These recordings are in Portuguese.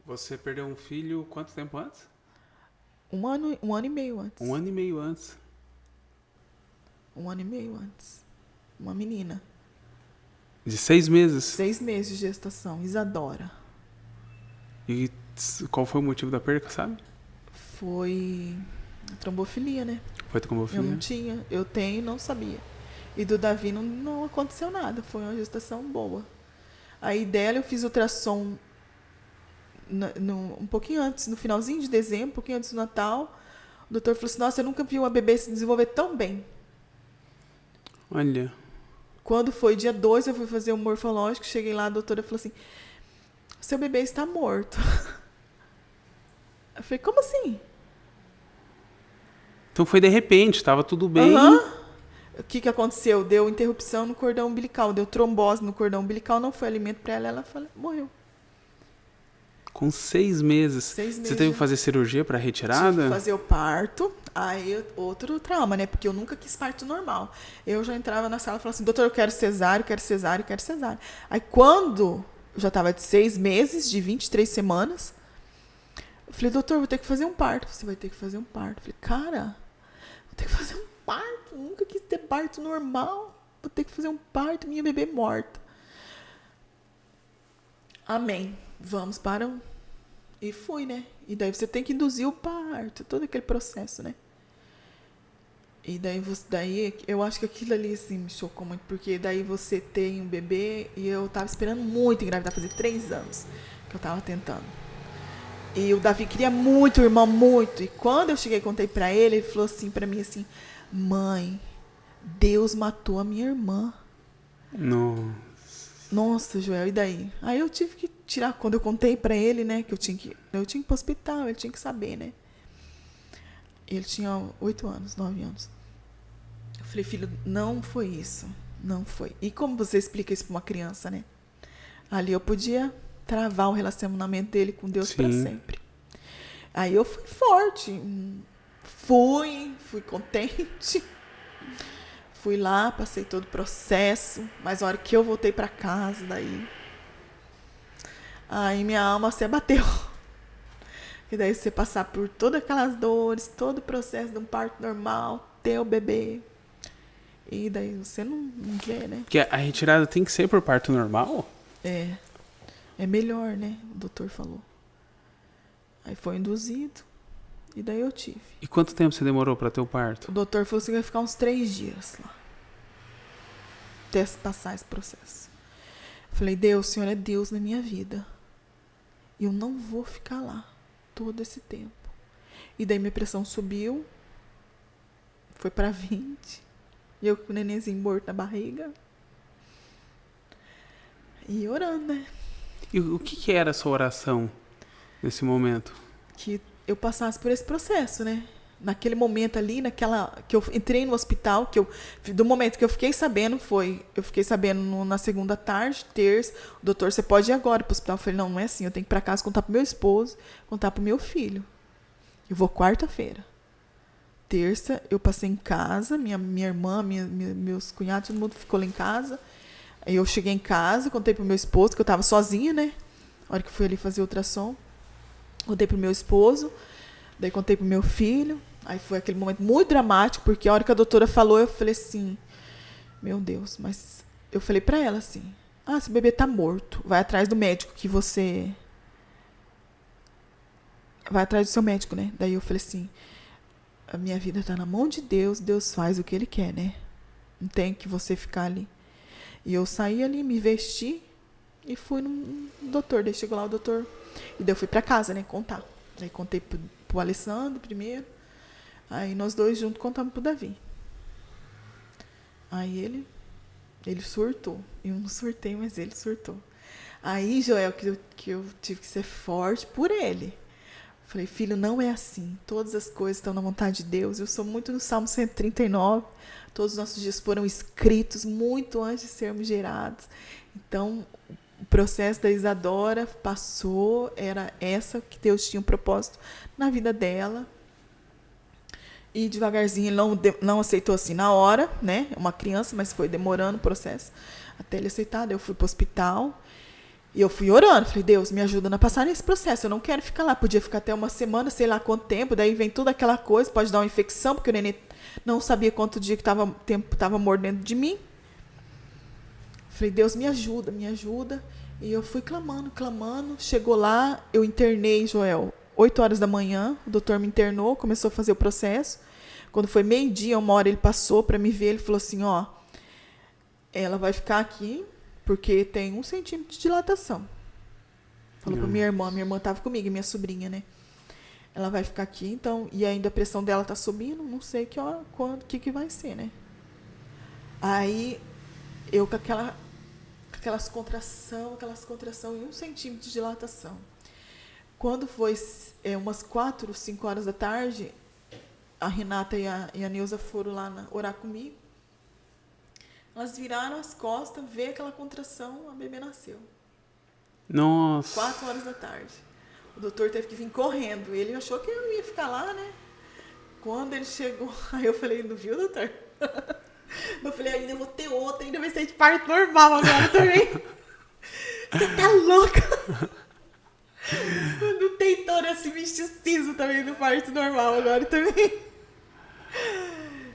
Você perdeu um filho quanto tempo antes? Um ano e meio antes. 1 ano e meio antes. 1 ano e meio antes. Uma menina. De 6 meses. 6 meses de gestação. Isadora. E qual foi o motivo da perda, sabe? Foi trombofilia, né? Foi trombofilia? Eu não tinha. Eu tenho e não sabia. E do Davi não aconteceu nada. Foi uma gestação boa. Aí dela eu fiz ultrassom um pouquinho antes, no finalzinho de dezembro, um pouquinho antes do Natal. O doutor falou assim, nossa, eu nunca vi uma bebê se desenvolver tão bem. Olha. Quando foi dia 2, eu fui fazer um morfológico, cheguei lá, a doutora falou assim, seu bebê está morto. Eu falei, como assim? Então foi de repente, tava tudo bem. O que aconteceu? Deu interrupção no cordão umbilical, deu trombose no cordão umbilical, não foi alimento para ela, morreu. Com 6 meses. 6 meses. Você teve que fazer cirurgia para retirada? Tive que fazer o parto. Aí, outro trauma, né? Porque eu nunca quis parto normal. Eu já entrava na sala e falava assim, doutor, eu quero cesárea, eu quero cesárea, eu quero cesárea. Aí, quando eu já estava de 6 meses, de 23 semanas, eu falei, doutor, vou ter que fazer um parto. Você vai ter que fazer um parto. Eu falei, cara, vou ter que fazer um parto. Eu nunca quis ter parto normal. Vou ter que fazer um parto, minha bebê morta. Amém. Vamos para um... E fui, né? E daí você tem que induzir o parto, todo aquele processo, né? E daí eu acho que aquilo ali assim, me chocou muito, porque daí você tem um bebê e eu tava esperando muito engravidar, fazer 3 anos que eu tava tentando. E o Davi queria muito, o irmão, muito. E quando eu cheguei e contei pra ele, ele falou assim pra mim assim, mãe, Deus matou a minha irmã. Nossa, Joel, e daí? Aí eu tive que tirar, quando eu contei pra ele, né, que eu tinha que ir pro hospital, ele tinha que saber, né. Ele tinha 8 anos, 9 anos. Eu falei, filho, não foi isso, não foi. E como você explica isso pra uma criança, né? Ali eu podia travar o relacionamento dele com Deus pra sempre. Aí eu fui forte, fui contente. Fui lá, passei todo o processo, mas a hora que eu voltei para casa, aí minha alma se abateu. E daí você passar por todas aquelas dores, todo o processo de um parto normal, ter o bebê. E daí você não vê, né? Porque a retirada tem que ser por parto normal? É melhor, né? O doutor falou. Aí foi induzido. E daí eu tive. E quanto tempo você demorou para ter o parto? O doutor falou que ia ficar uns 3 dias lá. Até passar esse processo. Eu falei, Deus, o Senhor é Deus na minha vida. E eu não vou ficar lá todo esse tempo. E daí minha pressão subiu. Foi para 20. E eu com o nenenzinho morto na barriga. E orando, né? E o que era a sua oração nesse momento? Que eu passasse por esse processo, né? Naquele momento ali, que eu entrei no hospital, do momento que eu fiquei sabendo, eu fiquei sabendo na segunda tarde, terça, o doutor, você pode ir agora pro hospital. Eu falei, não é assim, eu tenho que ir pra casa contar pro meu esposo, contar pro meu filho. Eu vou quarta-feira. Terça, eu passei em casa, minha irmã, meus cunhados, todo mundo ficou lá em casa. Aí eu cheguei em casa, contei pro meu esposo, que eu tava sozinha, né? A hora que eu fui ali fazer ultrassom. Contei pro meu esposo, daí contei pro meu filho. Aí foi aquele momento muito dramático, porque a hora que a doutora falou, eu falei assim, meu Deus, mas eu falei pra ela assim, esse bebê tá morto, vai atrás do médico que você... Vai atrás do seu médico, né? Daí eu falei assim, a minha vida tá na mão de Deus, Deus faz o que Ele quer, né? Não tem que você ficar ali. E eu saí ali, me vesti e fui no doutor. Daí chegou lá o doutor, e daí eu fui pra casa, né, contar. Daí contei pro Alessandro primeiro, aí nós dois juntos contamos pro Davi. Aí ele surtou. Eu não surtei, mas ele surtou. Aí, Joel, que eu tive que ser forte por ele. Falei, filho, não é assim. Todas as coisas estão na vontade de Deus. Eu sou muito no Salmo 139. Todos os nossos dias foram escritos muito antes de sermos gerados. Então, o processo da Isadora passou, era essa que Deus tinha um propósito na vida dela. E devagarzinho, ele não aceitou assim na hora, né? Uma criança, mas foi demorando o processo até ele aceitar. Daí eu fui para o hospital E eu fui orando, falei, Deus, me ajuda a passar nesse processo, eu não quero ficar lá, podia ficar até uma semana, sei lá quanto tempo, daí vem toda aquela coisa, pode dar uma infecção, porque o neném não sabia quanto dia que tempo estava mordendo de mim. Falei, Deus, me ajuda, me ajuda. E eu fui clamando, clamando, chegou lá, eu internei, Joel, 8 horas da manhã, o doutor me internou, começou a fazer o processo. Quando foi meio-dia, 1 hora, ele passou para me ver, ele falou assim, ó, ela vai ficar aqui, porque tem 1 centímetro de dilatação. Falou para minha irmã estava comigo, minha sobrinha, né? Ela vai ficar aqui, então, e ainda a pressão dela tá subindo, não sei que hora, quando, que vai ser, né? Aí, eu com aquelas contração e 1 centímetro de dilatação. Quando foi umas 4, 5 horas da tarde, a Renata e a Neuza foram lá orar comigo. Elas viraram as costas, vê aquela contração, a bebê nasceu. Nossa. 4 horas da tarde. O doutor teve que vir correndo. Ele achou que eu ia ficar lá, né? Quando ele chegou, aí eu falei, não viu, doutor? Eu falei, ainda vou ter outra, ainda vai ser de parto normal agora também. Você tá louca? Não tem todo esse misticismo também no parto normal agora também.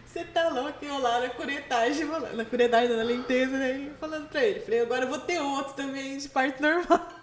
Você tá louca? Eu lá na curetagem, na limpeza, né? Falando pra ele. Falei, agora eu vou ter outro também de parto normal.